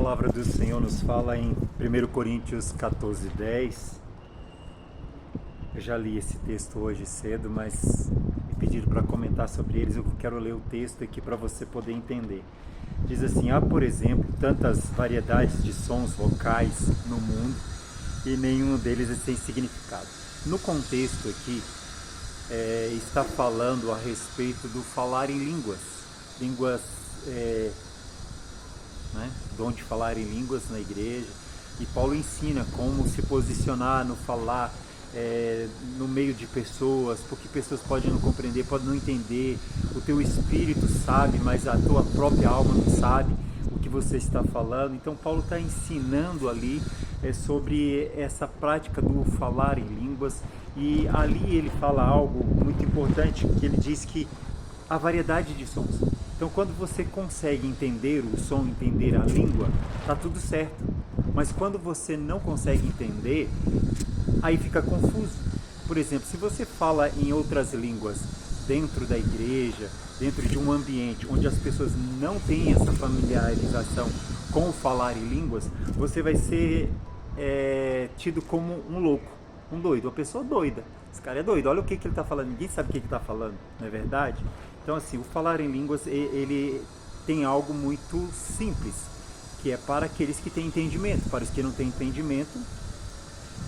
palavra do Senhor nos fala em 1 Coríntios 14:10. Eu já li esse texto hoje cedo, mas me pediram para comentar sobre eles. Eu quero ler o texto aqui para você poder entender. Diz assim: há, por exemplo, tantas variedades de sons vocais no mundo e nenhum deles é sem significado. No contexto aqui, está falando a respeito do falar em línguas, dom de falar em línguas na igreja, e Paulo ensina como se posicionar no falar no meio de pessoas, porque pessoas podem não compreender, podem não entender, o teu espírito sabe, mas a tua própria alma não sabe o que você está falando. Então Paulo está ensinando ali sobre essa prática do falar em línguas, e ali ele fala algo muito importante, que ele diz que a variedade de sons. Então, quando você consegue entender o som, entender a língua, tá tudo certo. Mas quando você não consegue entender, aí fica confuso. Por exemplo, se você fala em outras línguas dentro da igreja, dentro de um ambiente onde as pessoas não têm essa familiarização com o falar em línguas, você vai ser tido como um louco, um doido, uma pessoa doida. Esse cara é doido, olha o que ele está falando, ninguém sabe o que ele está falando, não é verdade? Então, assim, o falar em línguas, ele tem algo muito simples, que é para aqueles que têm entendimento. Para os que não têm entendimento,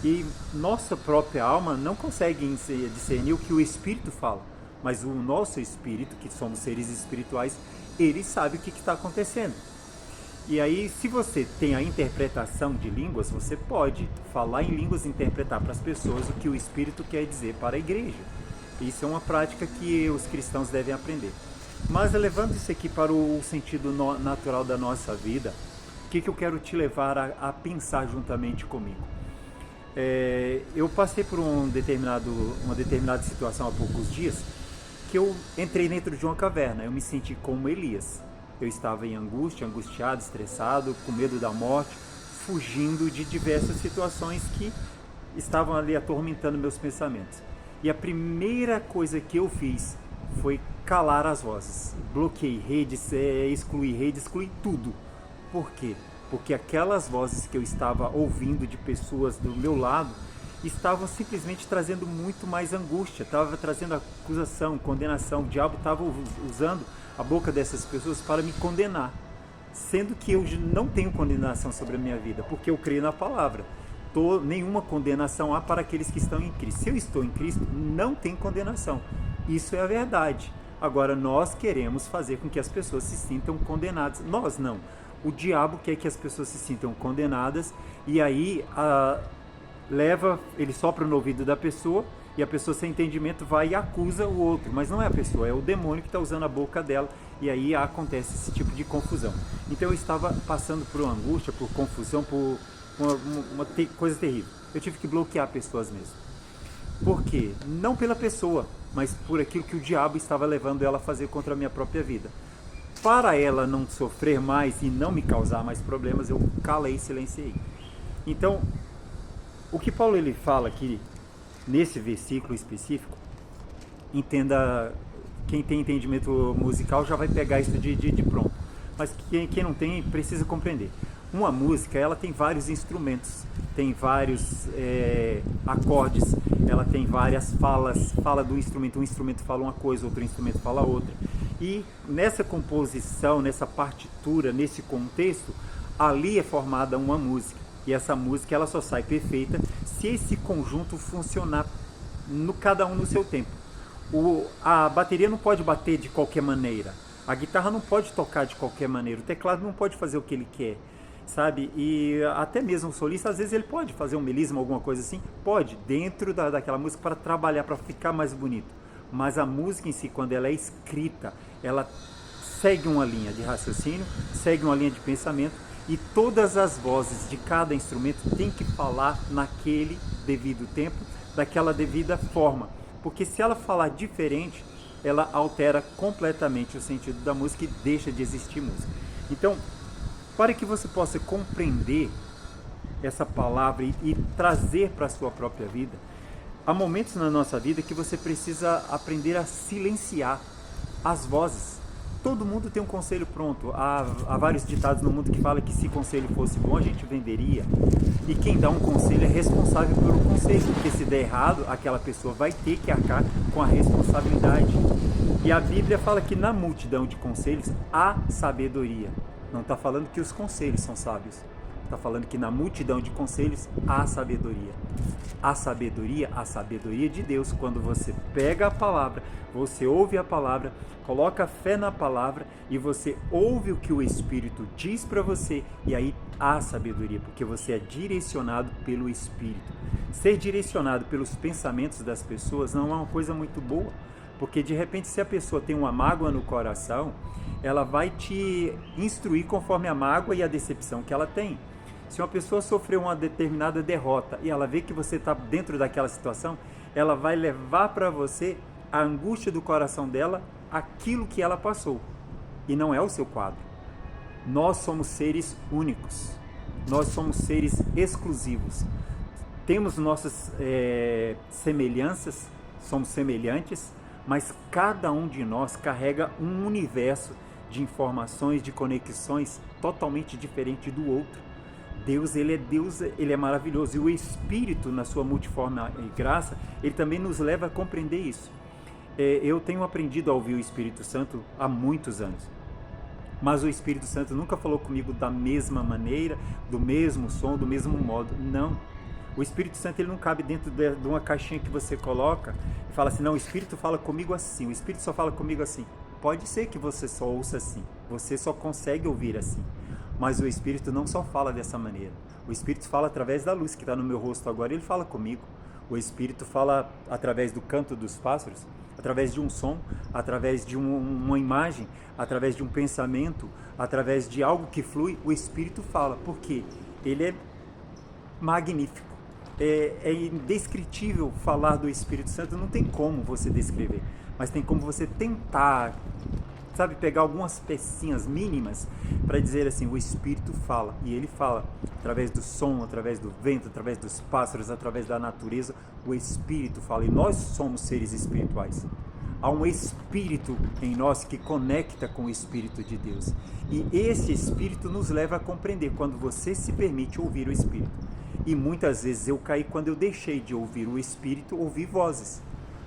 e nossa própria alma não consegue discernir o que o Espírito fala, mas o nosso Espírito, que somos seres espirituais, ele sabe o que está acontecendo. E aí, se você tem a interpretação de línguas, você pode falar em línguas e interpretar para as pessoas o que o Espírito quer dizer para a igreja. Isso é uma prática que os cristãos devem aprender. Mas levando isso aqui para o sentido natural da nossa vida, o que eu quero te levar a pensar juntamente comigo? Eu passei por uma determinada situação há poucos dias, que eu entrei dentro de uma caverna. Eu me senti como Elias. Eu estava em angústia, angustiado, estressado, com medo da morte, fugindo de diversas situações que estavam ali atormentando meus pensamentos. E a primeira coisa que eu fiz foi calar as vozes. Bloqueei redes, excluí tudo. Por quê? Porque aquelas vozes que eu estava ouvindo de pessoas do meu lado estavam simplesmente trazendo muito mais angústia, estava trazendo acusação, condenação. O diabo estava usando a boca dessas pessoas para me condenar, sendo que eu não tenho condenação sobre a minha vida, porque eu creio na palavra. Nenhuma condenação há para aqueles que estão em Cristo. Se eu estou em Cristo, não tem condenação. Isso é a verdade. Agora, nós queremos fazer com que as pessoas se sintam condenadas. Nós não. O diabo quer que as pessoas se sintam condenadas, e aí ele sopra no ouvido da pessoa, e a pessoa sem entendimento vai e acusa o outro. Mas não é a pessoa, é o demônio que está usando a boca dela, e aí acontece esse tipo de confusão. Então eu estava passando por uma angústia, por confusão, por uma coisa terrível. Eu tive que bloquear pessoas mesmo. Por quê? Não pela pessoa, mas por aquilo que o diabo estava levando ela a fazer contra a minha própria vida. Para ela não sofrer mais e não me causar mais problemas, eu calei e silenciei. Então, o que Paulo ele fala aqui, nesse versículo específico, entenda, quem tem entendimento musical já vai pegar isso de pronto. Mas quem não tem, precisa compreender. Uma música, ela tem vários instrumentos, tem vários acordes, ela tem várias falas, fala do instrumento, um instrumento fala uma coisa, outro instrumento fala outra. E nessa composição, nessa partitura, nesse contexto, ali é formada uma música. E essa música, ela só sai perfeita se esse conjunto funcionar cada um no seu tempo. A bateria não pode bater de qualquer maneira, a guitarra não pode tocar de qualquer maneira, o teclado não pode fazer o que ele quer, sabe? E até mesmo o solista, às vezes ele pode fazer um melisma, alguma coisa assim, pode, dentro daquela música, para trabalhar, para ficar mais bonito. Mas a música em si, quando ela é escrita, ela segue uma linha de raciocínio, segue uma linha de pensamento, e todas as vozes de cada instrumento têm que falar naquele devido tempo, daquela devida forma. Porque se ela falar diferente, ela altera completamente o sentido da música e deixa de existir música. Então, para que você possa compreender essa palavra e trazer para a sua própria vida, há momentos na nossa vida que você precisa aprender a silenciar as vozes. todo mundo tem um conselho pronto. Há vários ditados no mundo que falam que se conselho fosse bom, a gente venderia. E quem dá um conselho é responsável pelo conselho, porque se der errado, aquela pessoa vai ter que arcar com a responsabilidade. E a Bíblia fala que na multidão de conselhos há sabedoria. Não está falando que os conselhos são sábios. Está falando que na multidão de conselhos há sabedoria. A sabedoria de Deus, quando você pega a palavra, você ouve a palavra, coloca fé na palavra e você ouve o que o Espírito diz para você, e aí há sabedoria, porque você é direcionado pelo Espírito. Ser direcionado pelos pensamentos das pessoas não é uma coisa muito boa, porque de repente, se a pessoa tem uma mágoa no coração, ela vai te instruir conforme a mágoa e a decepção que ela tem. Se uma pessoa sofreu uma determinada derrota e ela vê que você está dentro daquela situação, ela vai levar para você a angústia do coração dela, aquilo que ela passou. E não é o seu quadro. Nós somos seres únicos. Nós somos seres exclusivos. Temos nossas semelhanças, somos semelhantes, mas cada um de nós carrega um universo de informações, de conexões totalmente diferente do outro. Deus, ele é maravilhoso, e o Espírito, na sua multiforme graça, ele também nos leva a compreender isso. Eu tenho aprendido a ouvir o Espírito Santo há muitos anos, mas o Espírito Santo nunca falou comigo da mesma maneira, do mesmo som, do mesmo modo, não. O Espírito Santo, ele não cabe dentro de uma caixinha que você coloca e fala assim, não, o Espírito fala comigo assim, o Espírito só fala comigo assim. Pode ser que você só ouça assim, você só consegue ouvir assim, mas o Espírito não só fala dessa maneira. O Espírito fala através da luz que está no meu rosto agora, ele fala comigo. O Espírito fala através do canto dos pássaros, através de um som, através de uma imagem, através de um pensamento, através de algo que flui. O Espírito fala, porque ele é magnífico. É indescritível falar do Espírito Santo, não tem como você descrever, mas tem como você tentar, sabe, pegar algumas pecinhas mínimas para dizer assim, o Espírito fala, e ele fala através do som, através do vento, através dos pássaros, através da natureza. O Espírito fala, e nós somos seres espirituais. Há um Espírito em nós que conecta com o Espírito de Deus, e esse Espírito nos leva a compreender quando você se permite ouvir o Espírito. E muitas vezes eu caí quando eu deixei de ouvir o Espírito, ouvir vozes.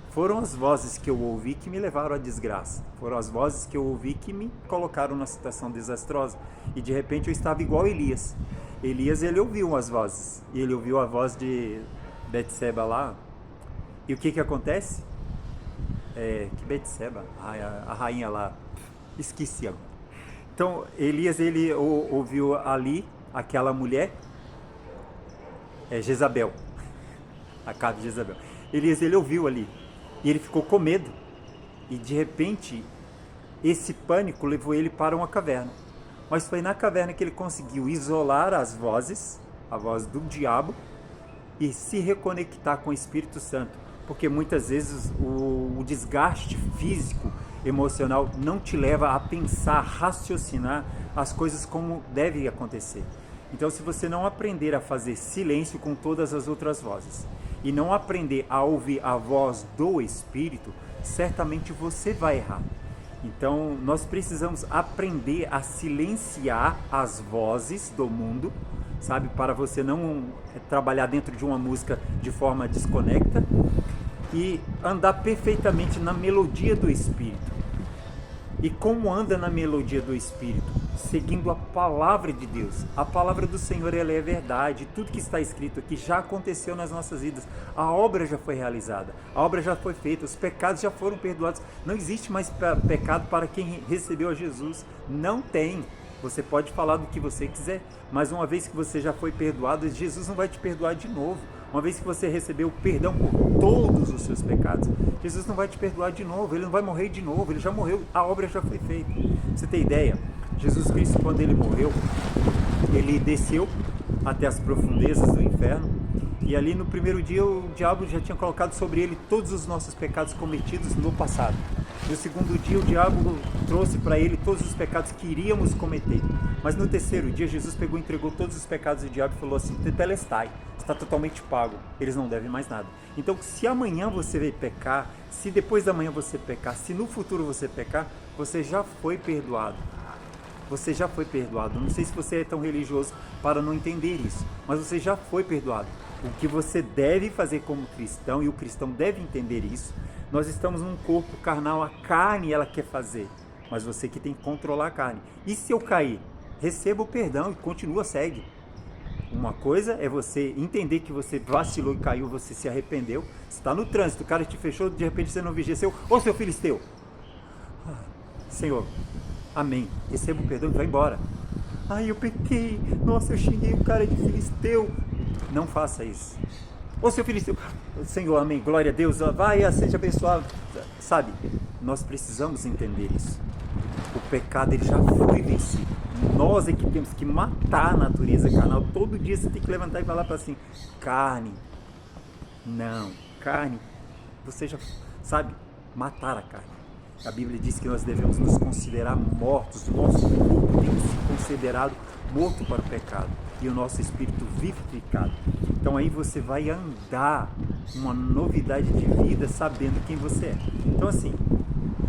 Foram as vozes que eu ouvi que me levaram à desgraça. Foram as vozes que eu ouvi que me colocaram numa situação desastrosa. E de repente eu estava igual Elias. Elias, ele ouviu as vozes. E ele ouviu a voz de Betseba lá. E o que acontece? Que Betseba? A rainha lá. Esqueci agora. Então, Elias, ele ouviu ali aquela mulher, Jezabel. Acabe de Jezabel. Elias, ele ouviu ali. E ele ficou com medo. E de repente, esse pânico levou ele para uma caverna. Mas foi na caverna que ele conseguiu isolar as vozes, a voz do diabo, e se reconectar com o Espírito Santo. Porque muitas vezes o desgaste físico, emocional, não te leva a pensar, raciocinar as coisas como deve acontecer. Então, se você não aprender a fazer silêncio com todas as outras vozes e não aprender a ouvir a voz do Espírito, certamente você vai errar. Então, nós precisamos aprender a silenciar as vozes do mundo, sabe? Para você não trabalhar dentro de uma música de forma desconecta e andar perfeitamente na melodia do Espírito. E como anda na melodia do Espírito? Seguindo a palavra de Deus. A palavra do Senhor, ela é verdade. Tudo que está escrito aqui já aconteceu nas nossas vidas. A obra já foi realizada. A obra já foi feita. Os pecados já foram perdoados. Não existe mais pecado para quem recebeu a Jesus. Não tem. Você pode falar do que você quiser, mas uma vez que você já foi perdoado, Jesus não vai te perdoar de novo. Uma vez que você recebeu perdão por todos os seus pecados, Jesus não vai te perdoar de novo, ele não vai morrer de novo, ele já morreu, a obra já foi feita. Você tem ideia? Jesus Cristo, quando ele morreu, ele desceu até as profundezas do inferno, e ali no primeiro dia o diabo já tinha colocado sobre ele todos os nossos pecados cometidos no passado. No segundo dia o diabo trouxe para ele todos os pecados que iríamos cometer. Mas no terceiro dia Jesus pegou e entregou todos os pecados do diabo e falou assim: tetelestai, está totalmente pago, eles não devem mais nada. Então, se amanhã você vai pecar, se depois da manhã você pecar, se no futuro você pecar, Você já foi perdoado. Você já foi perdoado. Não sei se você é tão religioso para não entender isso, mas você já foi perdoado. O que você deve fazer como cristão, e o cristão deve entender isso, nós estamos num corpo carnal, a carne ela quer fazer, mas você que tem que controlar a carne. E se eu cair? Receba o perdão e continua, segue. Uma coisa é você entender que você vacilou e caiu, você se arrependeu. Você está no trânsito, o cara te fechou, de repente você não vigia seu, ô seu filisteu! Senhor, amém, receba o perdão e vai embora. Ai, eu pequei, nossa, eu xinguei o cara de filisteu. Não faça isso. Ô seu filisteu, Senhor, amém, glória a Deus, vai, seja abençoado. Sabe, nós precisamos entender isso. O pecado ele já foi vencido. Nós é que temos que matar a natureza carnal. Todo dia você tem que levantar e falar para assim, carne, não, carne, você já sabe, matar a carne. A Bíblia diz que nós devemos nos considerar mortos, o nosso corpo tem que ser considerado morto para o pecado e o nosso espírito vivificado. Então aí você vai andar uma novidade de vida sabendo quem você é. Então assim,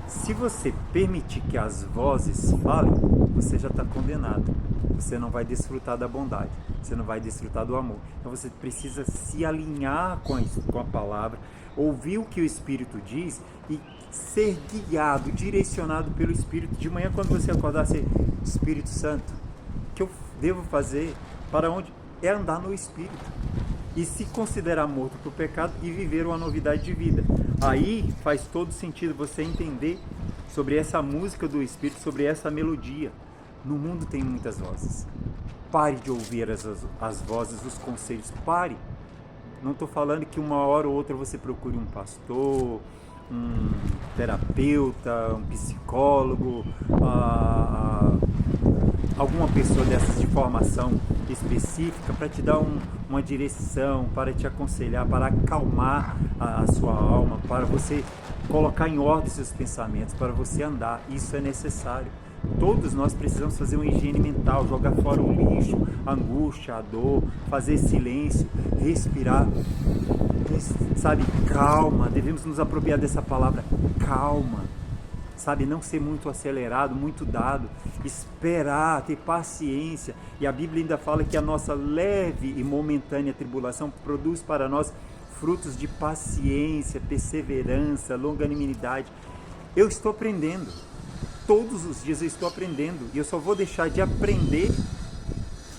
se você permitir que as vozes falem, você já está condenado. Você não vai desfrutar da bondade, você não vai desfrutar do amor. Então você precisa se alinhar com a palavra, ouvir o que o Espírito diz e ser guiado, direcionado pelo Espírito. De manhã, quando você acordar, ser Espírito Santo, o que eu devo fazer? Para onde? É andar no Espírito e se considerar morto para o pecado e viver uma novidade de vida. Aí faz todo sentido você entender sobre essa música do Espírito, sobre essa melodia. No mundo tem muitas vozes. Pare de ouvir as vozes, os conselhos. Pare. Não estou falando que uma hora ou outra você procure um pastor, um terapeuta, um psicólogo, alguma pessoa dessas de formação específica para te dar uma direção, para te aconselhar, para acalmar a sua alma, para você colocar em ordem seus pensamentos, para você andar. Isso é necessário. Todos nós precisamos fazer uma higiene mental, jogar fora o lixo, a angústia, a dor, fazer silêncio, respirar, sabe, calma. Devemos nos apropriar dessa palavra, calma, sabe, não ser muito acelerado, muito dado, esperar, ter paciência. E a Bíblia ainda fala que a nossa leve e momentânea tribulação produz para nós frutos de paciência, perseverança, longanimidade. Eu estou aprendendo. Todos os dias eu estou aprendendo e eu só vou deixar de aprender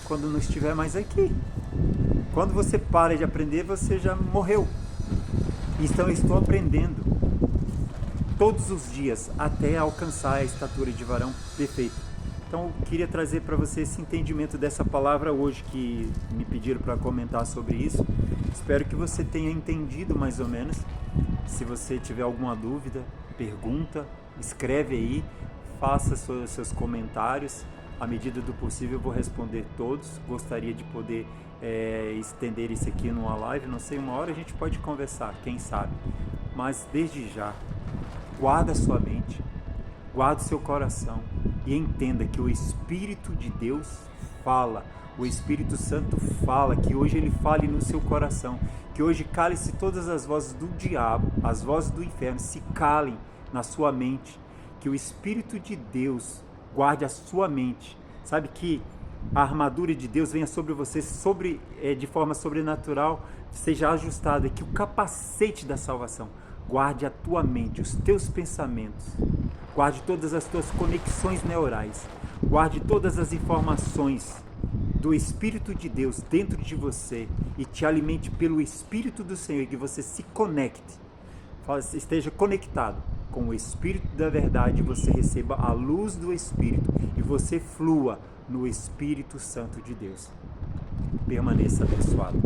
quando não estiver mais aqui. Quando você para de aprender, você já morreu. Então eu estou aprendendo todos os dias até alcançar a estatura de varão perfeito. Então eu queria trazer para você esse entendimento dessa palavra hoje que me pediram para comentar sobre isso. Espero que você tenha entendido mais ou menos. Se você tiver alguma dúvida, pergunta, escreve aí. Faça seus comentários, à medida do possível eu vou responder todos. Gostaria de poder estender isso aqui numa live, não sei, uma hora a gente pode conversar, quem sabe. Mas desde já, guarda sua mente, guarda o seu coração e entenda que o Espírito de Deus fala, o Espírito Santo fala, que hoje ele fale no seu coração, que hoje cale-se todas as vozes do diabo, as vozes do inferno, se calem na sua mente. Que o Espírito de Deus guarde a sua mente, sabe, que a armadura de Deus venha sobre você de forma sobrenatural, seja ajustada, que o capacete da salvação guarde a tua mente, os teus pensamentos, guarde todas as tuas conexões neurais, guarde todas as informações do Espírito de Deus dentro de você e te alimente pelo Espírito do Senhor, e que você se conecte, esteja conectado com o Espírito da verdade, você receba a luz do Espírito e você flua no Espírito Santo de Deus. Permaneça abençoado.